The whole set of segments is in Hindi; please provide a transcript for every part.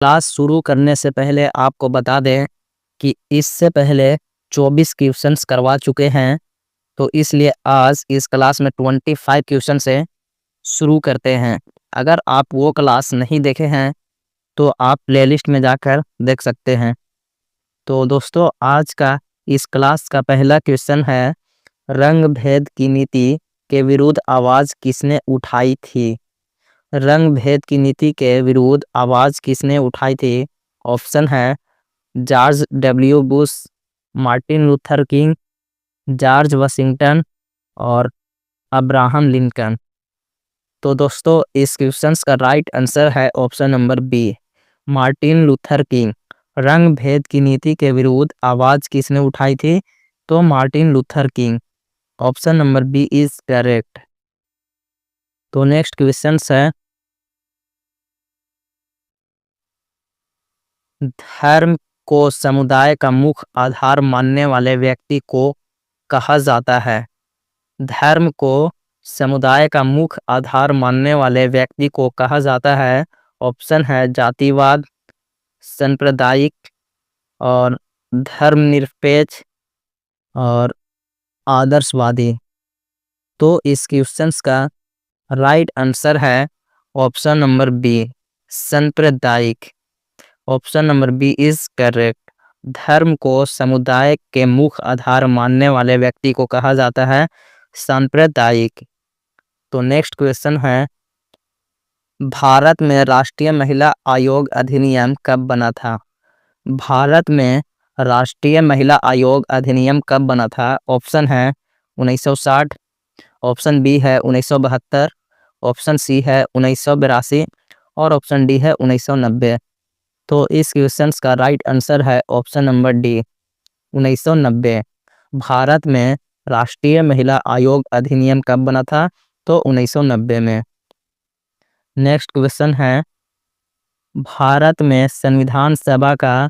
क्लास शुरू करने से पहले आपको बता दें कि इससे पहले 24 क्वेश्चंस करवा चुके हैं, तो इसलिए आज इस क्लास में 25 क्वेश्चन से शुरू करते हैं। अगर आप वो क्लास नहीं देखे हैं तो आप प्लेलिस्ट में जाकर देख सकते हैं। तो दोस्तों, आज का इस क्लास का पहला क्वेश्चन है, रंग भेद की नीति के विरुद्ध आवाज़ किसने उठाई थी? रंग भेद की नीति के विरुद्ध आवाज़ किसने उठाई थी? ऑप्शन है George W Bush, Martin Luther King, George Washington और अब्राहम लिंकन। तो दोस्तों, इस क्वेश्चन का राइट आंसर है option number B, Martin Luther King. रंग भेद की नीति के विरुद्ध आवाज़ किसने उठाई थी? तो Martin Luther King. Option number B is correct. तो नेक्स्ट क्वेश्चन है, धर्म को समुदाय का मुख्य आधार मानने वाले व्यक्ति को कहा जाता है? धर्म को समुदाय का मुख्य आधार मानने वाले व्यक्ति को कहा जाता है। ऑप्शन है जातिवाद, सांप्रदायिक और धर्मनिरपेक्ष और आदर्शवादी। तो इस क्वेश्चन का राइट आंसर है ऑप्शन नंबर बी, सांप्रदायिक। Option number B is correct. धर्म को समुदाय के मुख्य आधार मानने वाले व्यक्ति को कहा जाता है सांप्रदायिक। तो नेक्स्ट क्वेश्चन है, भारत में राष्ट्रीय महिला आयोग अधिनियम कब बना था? भारत में राष्ट्रीय महिला आयोग अधिनियम कब बना था? ऑप्शन है 1960, ऑप्शन बी है 1972, ऑप्शन सी है 1982 और ऑप्शन डी है 1990। तो इस क्वेश्चन का राइट आंसर है ऑप्शन नंबर डी, 1990। भारत में राष्ट्रीय महिला आयोग अधिनियम कब बना था? तो 1990 में। नेक्स्ट क्वेश्चन है, भारत में संविधान सभा का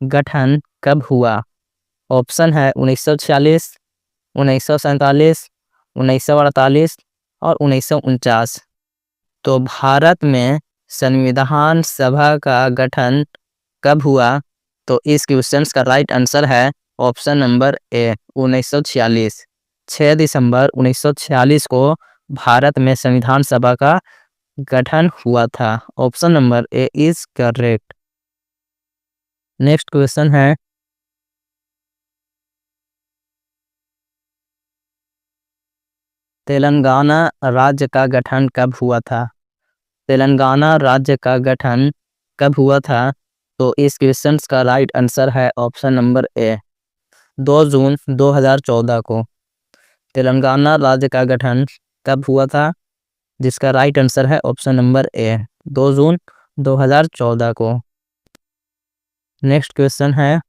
गठन कब हुआ? ऑप्शन है 1946, 1947, 1948 और 1949। तो भारत में संविधान सभा का गठन कब हुआ? तो इस क्वेश्चन का राइट आंसर है ऑप्शन नंबर ए, 1946। 6 दिसंबर 1946 को भारत में संविधान सभा का गठन हुआ था। Option number A is correct. Next question है, तेलंगाना राज्य का गठन कब हुआ था? तेलंगाना राज्य का गठन कब हुआ था? तो इस क्वेश्चन का राइट आंसर है ऑप्शन नंबर ए, 2 जून 2014 को। तेलंगाना राज्य का गठन कब हुआ था? जिसका राइट आंसर है ऑप्शन नंबर ए, 2 जून 2014 को। नेक्स्ट क्वेश्चन है,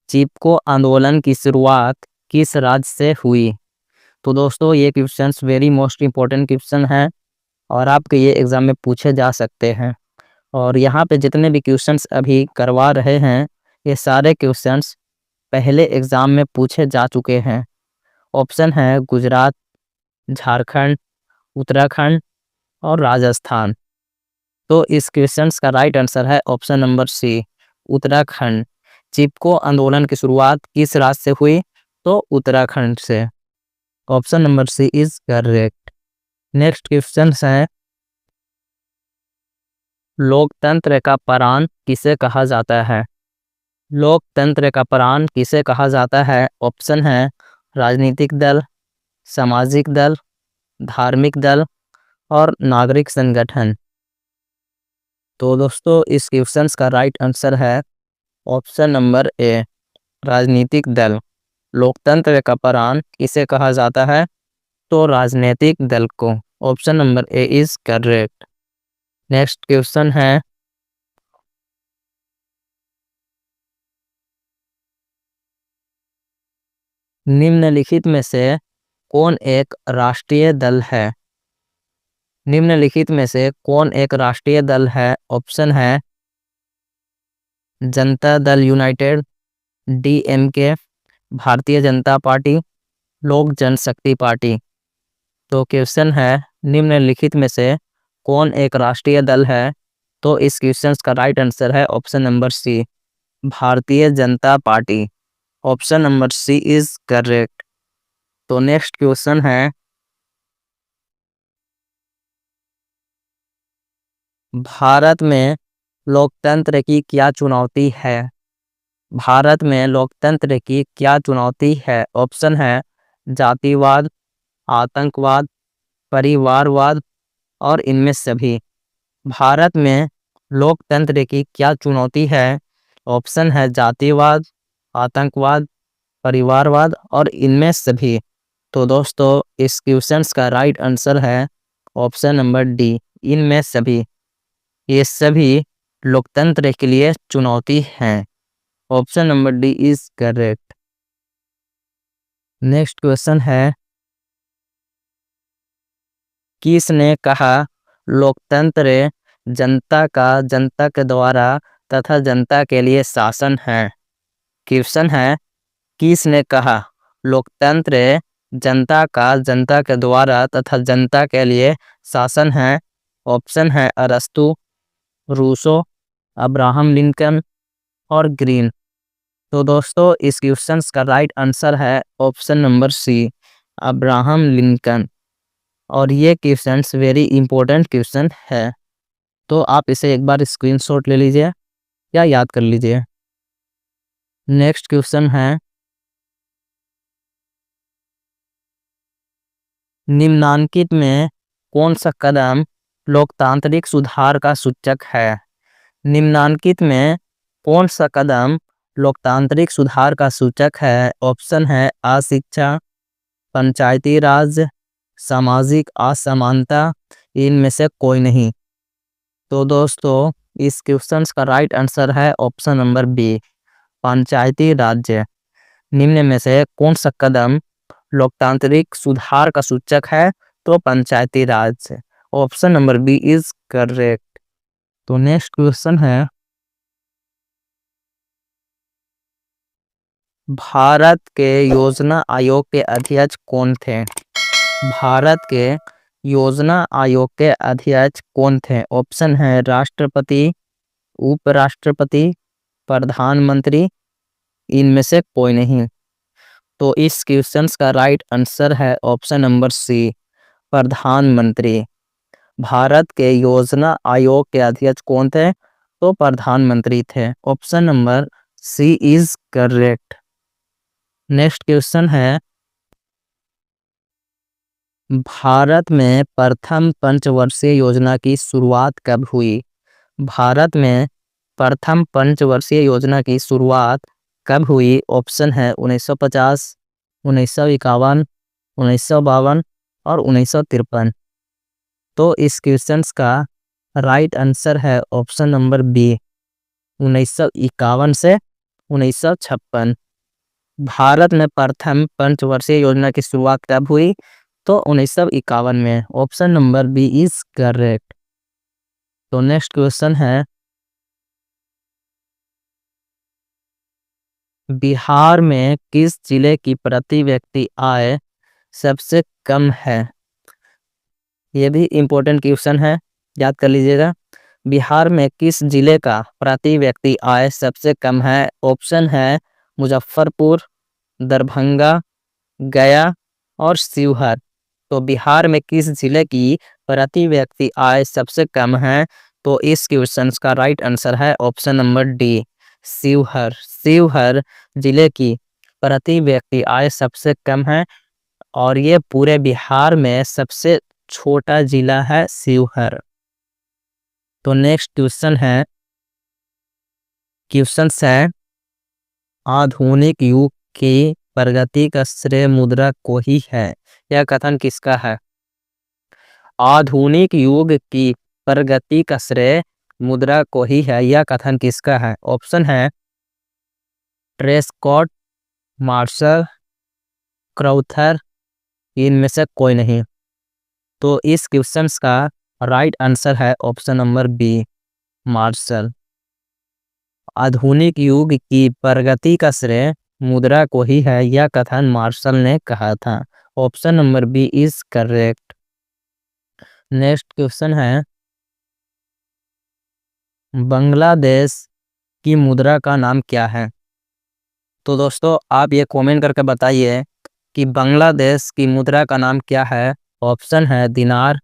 चिपको आंदोलन की शुरुआत किस राज्य से हुई? तो दोस्तों, ये question very most important question है और आपके ये एग्जाम में पूछे जा सकते हैं। और यहाँ पे जितने भी क्वेश्चंस अभी करवा रहे हैं, ये सारे क्वेश्चंस पहले एग्जाम में पूछे जा चुके हैं। ऑप्शन है गुजरात, झारखंड, उत्तराखंड और राजस्थान। तो इस क्वेश्चंस का राइट आंसर है ऑप्शन नंबर सी, उत्तराखंड। चिपको आंदोलन की शुरुआत किस राज्य से हुई? तो उत्तराखंड से। Option number C is correct. Next question है, लोकतंत्र का प्राण किसे कहा जाता है? लोकतंत्र का प्राण किसे कहा जाता है? ऑप्शन है राजनीतिक दल, सामाजिक दल, धार्मिक दल और नागरिक संगठन। तो दोस्तों, इस क्वेश्चन का राइट आंसर है ऑप्शन नंबर ए, राजनीतिक दल। लोकतंत्र का प्राण किसे कहा जाता है? तो राजनीतिक दल को। Option number A is correct. Next question है, निम्नलिखित में से कौन एक राष्ट्रीय दल है? निम्नलिखित में से कौन एक राष्ट्रीय दल है? ऑप्शन है जनता दल यूनाइटेड, डीएमके, भारतीय जनता पार्टी, लोक जनशक्ति पार्टी। तो क्वेश्चन है, निम्नलिखित में से कौन एक राष्ट्रीय दल है? तो इस क्वेश्चन का राइट आंसर है option number C, Bharatiya Janata Party. Option number C is correct. तो नेक्स्ट क्वेश्चन है, भारत में लोकतंत्र की क्या चुनौती है? भारत में लोकतंत्र की क्या चुनौती है? ऑप्शन है जातिवाद, आतंकवाद, परिवारवाद और इनमें सभी। भारत में लोकतंत्र की क्या चुनौती है? ऑप्शन है जातिवाद, आतंकवाद, परिवारवाद और इनमें सभी। तो दोस्तों इस क्वेश्चन का राइट आंसर है ऑप्शन नंबर डी, इनमें सभी। ये सभी लोकतंत्र के लिए चुनौती हैं। Option number D is correct. Next question है, किसने कहा लोकतंत्र जनता का जनता के द्वारा तथा जनता के लिए शासन है? क्वेश्चन है, किसने कहा लोकतंत्र जनता का जनता के द्वारा तथा जनता के लिए शासन है? ऑप्शन है अरस्तु, रूसो, अब्राहम लिंकन और ग्रीन। तो दोस्तों इस क्वेश्चन का राइट आंसर है option number C, Abraham Lincoln. और ये क्वेश्चन वेरी इंपॉर्टेंट क्वेश्चन है, तो आप इसे एक बार स्क्रीनशॉट ले लीजिए या याद कर लीजिए। नेक्स्ट क्वेश्चन है, निम्नांकित में कौन सा कदम लोकतांत्रिक सुधार का सूचक है? निम्नांकित में कौन सा कदम लोकतांत्रिक सुधार का सूचक है? ऑप्शन है अशिक्षा, पंचायती राज, सामाजिक असमानता, इनमें से कोई नहीं। तो दोस्तों इस क्वेश्चन का राइट आंसर है ऑप्शन नंबर बी, पंचायती राज्य। निम्न में से कौन सा कदम लोकतांत्रिक सुधार का सूचक है? तो पंचायती राज। Option number B is correct. तो नेक्स्ट क्वेश्चन है, भारत के योजना आयोग के अध्यक्ष कौन थे? भारत के योजना आयोग के अध्यक्ष कौन थे? ऑप्शन है राष्ट्रपति, उपराष्ट्रपति, प्रधानमंत्री, इनमें से कोई नहीं। तो इस क्वेश्चन का राइट आंसर है ऑप्शन नंबर सी, प्रधानमंत्री। भारत के योजना आयोग के अध्यक्ष कौन थे? तो प्रधानमंत्री थे। Option number C is correct. Next question है, भारत में प्रथम पंचवर्षीय योजना की शुरुआत कब हुई? भारत में प्रथम पंचवर्षीय योजना की शुरुआत कब हुई? ऑप्शन है 1950, 1951, 1952 और 1953। तो इस क्वेश्चन का राइट आंसर है ऑप्शन नंबर बी, 1951 से 1956। भारत में प्रथम पंचवर्षीय योजना की शुरुआत कब हुई? तो 1951 में। Option number B is correct. तो नेक्स्ट क्वेश्चन है, बिहार में किस जिले की प्रति व्यक्ति आय सबसे कम है? यह भी इम्पोर्टेंट क्वेश्चन है, याद कर लीजिएगा। बिहार में किस जिले का प्रति व्यक्ति आय सबसे कम है? ऑप्शन है मुजफ्फरपुर, दरभंगा, गया और शिवहर। तो बिहार में किस जिले की प्रति व्यक्ति आय सबसे कम है? तो इस क्वेश्चन का राइट आंसर है option number D, Sheohar. Sheohar जिले की प्रति व्यक्ति आय सबसे कम है और ये पूरे बिहार में सबसे छोटा जिला है शिवहर। तो नेक्स्ट क्वेश्चन है, आधुनिक युग की प्रगति का श्रेय मुद्रा को ही है। यह कथन किसका है? आधुनिक युग की प्रगति का श्रेय मुद्रा को ही है, यह कथन किसका है? ऑप्शन है ट्रेस्कॉट, मार्शल, क्राउथर, इनमें से कोई नहीं। तो इस क्वेश्चन का राइट आंसर है ऑप्शन नंबर बी, मार्शल। आधुनिक युग की प्रगति का श्रेय मुद्रा को ही है, यह कथन मार्शल ने कहा था। Option number B is correct. Next question है, बांग्लादेश की मुद्रा का नाम क्या है? तो दोस्तों आप ये कमेंट करके बताइए कि बांग्लादेश की मुद्रा का नाम क्या है। ऑप्शन है दिनार,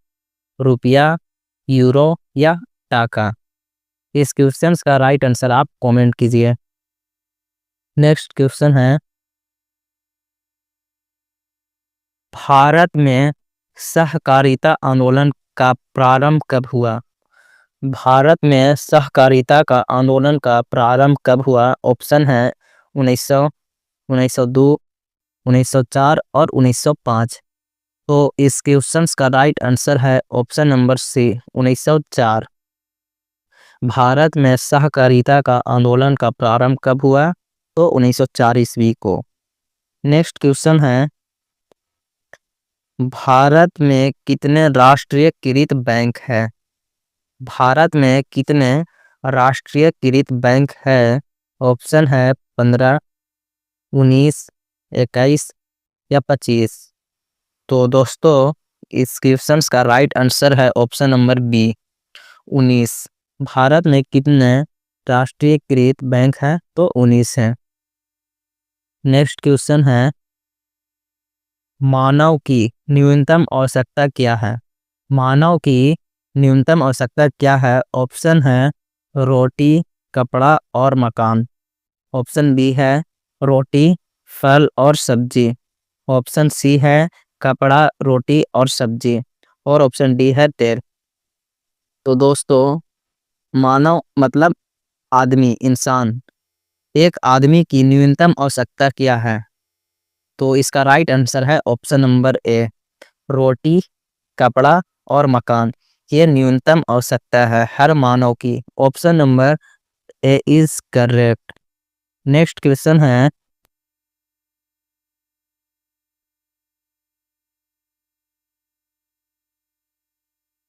रुपया, यूरो या टाका। इस क्वेश्चन का राइट आंसर आप कमेंट कीजिए। नेक्स्ट क्वेश्चन है, भारत में सहकारिता आंदोलन का प्रारंभ कब हुआ? भारत में सहकारिता का आंदोलन का प्रारंभ कब हुआ? ऑप्शन है 1900, 1902, 1904 और 1905। तो इस क्वेश्चन का राइट आंसर है ऑप्शन नंबर सी, 1904। भारत में सहकारिता का आंदोलन का प्रारंभ कब हुआ? तो 1904 ईस्वी को। नेक्स्ट क्वेश्चन है, भारत में कितने राष्ट्रीयकृत बैंक है? भारत में कितने राष्ट्रीयकृत बैंक है? ऑप्शन है 15, 19, 21 या 25। तो दोस्तों इस क्वेश्चन का राइट आंसर है ऑप्शन नंबर बी, 19। भारत में कितने राष्ट्रीयकृत बैंक है? तो 19 है। नेक्स्ट क्वेश्चन है, मानव की न्यूनतम आवश्यकता क्या है? मानव की न्यूनतम आवश्यकता क्या है? ऑप्शन है रोटी, कपड़ा और मकान। ऑप्शन बी है रोटी, फल और सब्जी। ऑप्शन सी है कपड़ा, रोटी और सब्जी। और ऑप्शन डी है तेल। तो दोस्तों मानव मतलब आदमी, इंसान, एक आदमी की न्यूनतम आवश्यकता क्या है? तो इसका राइट आंसर है ऑप्शन नंबर ए, रोटी, कपड़ा और मकान। ये न्यूनतम आवश्यकता है हर मानव की। Option number A is correct. Next question है,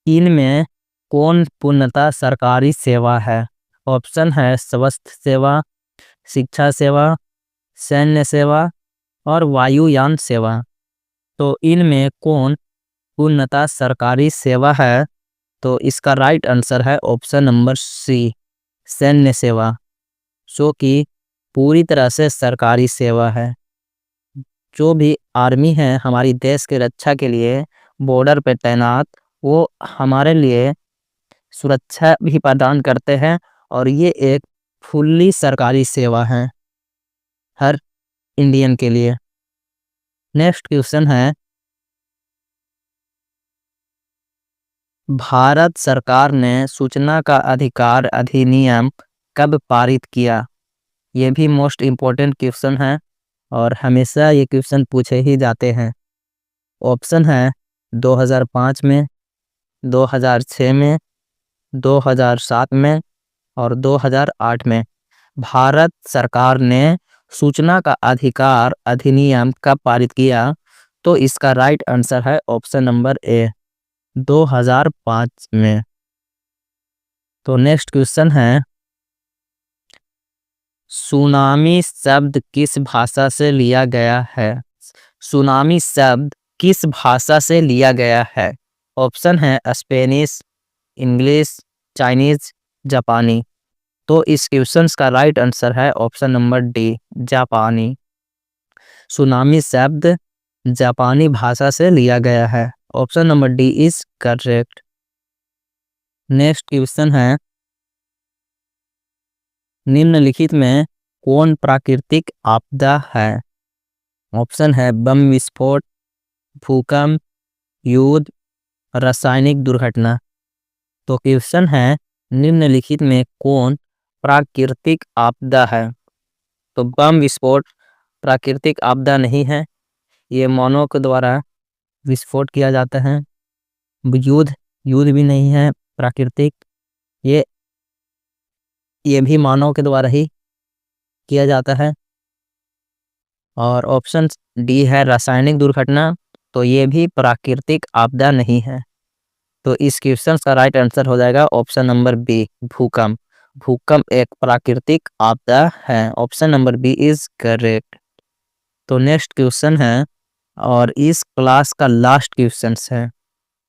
इनमें कौन पूर्णतः सरकारी सेवा है? ऑप्शन है स्वास्थ्य सेवा, शिक्षा सेवा, सैन्य सेवा और वायुयान सेवा। तो इनमें कौन पूर्णतः सरकारी सेवा है? तो इसका राइट आंसर है ऑप्शन नंबर सी, सैन्य सेवा, जो कि पूरी तरह से सरकारी सेवा है। जो भी आर्मी है हमारी देश के रक्षा के लिए बॉर्डर पे तैनात, वो हमारे लिए सुरक्षा भी प्रदान करते हैं और ये एक फुल्ली सरकारी सेवा है हर इंडियन के लिए। नेक्स्ट क्वेश्चन है, भारत सरकार ने सूचना का अधिकार अधिनियम कब पारित किया? ये भी मोस्ट इम्पोर्टेंट क्वेश्चन है और हमेशा ये क्वेश्चन पूछे ही जाते हैं। ऑप्शन है 2005 में, 2006 में, 2007 में और 2008 में। भारत सरकार ने सूचना का अधिकार अधिनियम कब पारित किया? तो इसका राइट आंसर है ऑप्शन नंबर ए, 2005 में। तो नेक्स्ट क्वेश्चन है, सुनामी शब्द किस भाषा से लिया गया है? सुनामी शब्द किस भाषा से लिया गया है? ऑप्शन है स्पेनिश, इंग्लिश, चाइनीज, जापानी। तो इस क्वेश्चन का राइट आंसर है ऑप्शन नंबर डी, जापानी। सुनामी शब्द जापानी भाषा से लिया गया है। Option number D is correct. Next question है, निम्नलिखित में कौन प्राकृतिक आपदा है? ऑप्शन है बम विस्फोट, भूकंप, युद्ध, रासायनिक दुर्घटना। तो क्वेश्चन है, निम्नलिखित में कौन प्राकृतिक आपदा है? तो बम विस्फोट प्राकृतिक आपदा नहीं है, ये मानव के द्वारा विस्फोट किया जाता है। युद्ध युद्ध भी नहीं है प्राकृतिक, ये भी मानव के द्वारा ही किया जाता है। और ऑप्शन डी है रासायनिक दुर्घटना, तो ये भी प्राकृतिक आपदा नहीं है। तो इस क्वेश्चन का राइट आंसर हो जाएगा ऑप्शन नंबर बी, भूकंप। भूकंप एक प्राकृतिक आपदा है। Option number B is correct. तो नेक्स्ट क्वेश्चन है और इस क्लास का लास्ट क्वेश्चन है,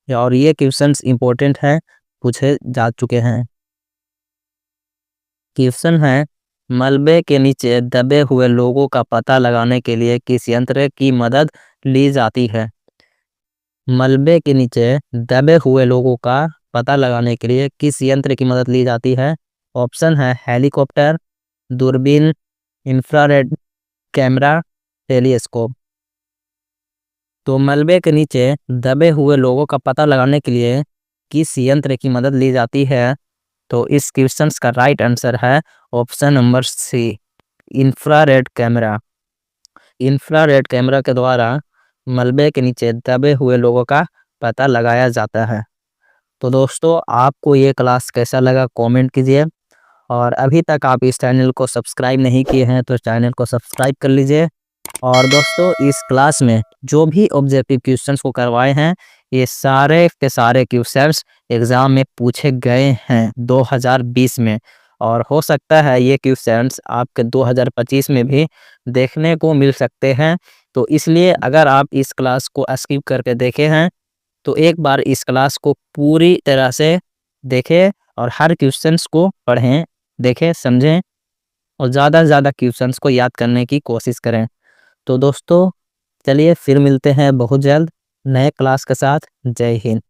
और ये क्वेश्चंस इंपॉर्टेंट हैं, पूछे जा चुके हैं। क्वेश्चन है, मलबे के नीचे दबे हुए लोगों का पता लगाने के लिए किस यंत्र की मदद ली जाती है? मलबे के नीचे दबे हुए लोगों का पता लगाने के लिए किस यंत्र की मदद ली जाती है? ऑप्शन है हेलीकॉप्टर, दूरबीन, इंफ्रारेड कैमरा, टेलीस्कोप। तो मलबे के नीचे दबे हुए लोगों का पता लगाने के लिए किस यंत्र की मदद ली जाती है? तो इस क्वेश्चन का राइट आंसर है option number C, infrared camera. Infrared camera के द्वारा मलबे के नीचे दबे हुए लोगों का पता लगाया जाता है। तो दोस्तों, आपको ये क्लास कैसा लगा कमेंट कीजिए, और अभी तक आप इस चैनल को सब्सक्राइब नहीं किए हैं तो चैनल को सब्सक्राइब कर लीजिए। और दोस्तों, इस क्लास में जो भी ऑब्जेक्टिव क्वेश्चंस को करवाए हैं, ये सारे के सारे क्वेश्चंस एग्जाम में पूछे गए हैं 2020 में, और हो सकता है ये क्वेश्चंस आपके 2025 में भी देखने को मिल सकते हैं। तो इसलिए अगर आप इस क्लास को स्किप करके देखे हैं तो एक बार इस क्लास को पूरी तरह से देखें और हर क्वेश्चंस को पढ़ें, देखें, समझें, और ज़्यादा से ज़्यादा क्वेश्चंस को याद करने की कोशिश करें। तो दोस्तों, चलिए फिर मिलते हैं बहुत जल्द नए क्लास के साथ। जय हिंद।